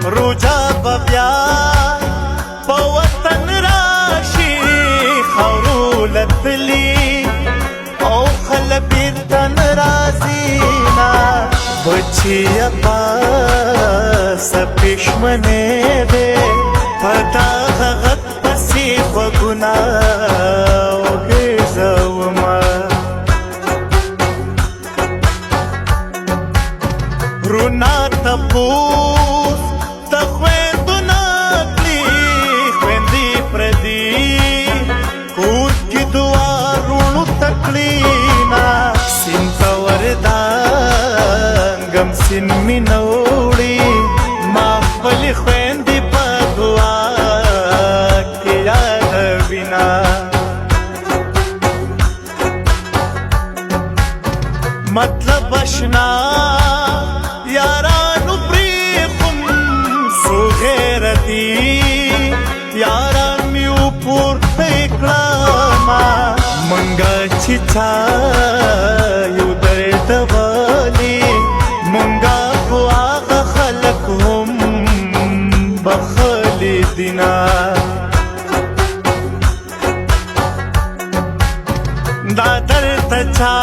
روجا ببیا په وطن راشي خاورو لتلی او خلک بیرته ناراضي نه بچیه پاسه پښمنې دی په دغه غږ پسې غوږونه وګرځومه رونا تپوس د خویندو نکلي خویندې پردي کور کې دعا روڼو تکلینا سین ته وردانګم سین مې نه وړي ما خپلې خویندې په دعا کې یادوینه مطلب اشنا یارانو پریخم سو غیرتی یاران میو پورته کړما منګه چې چا یو درد والی منګه خو هغه خلک هم بخلی دینا دا درته چا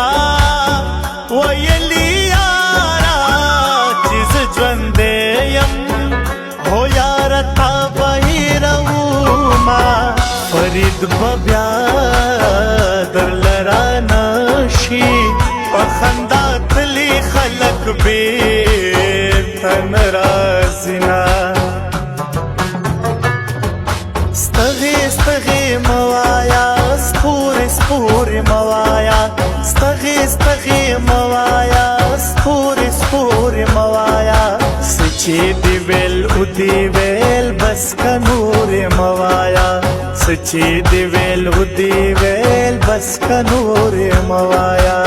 ویلی یارا چیز ژوندی یم هو یاره تا بهیرومه فرید به بیا درله رانشي په خندا تلي خلک بیرته ناراضي نه ستغې ستغې مه وایه سپورې سپورې مه وایه ستغې ستغې مه وایه سپورې سپورې مه وایه څه چې دې ویل او دې ویل بس که نورې مه وایه څه چې دې ویل او دې ویل بس که نورې مه وایه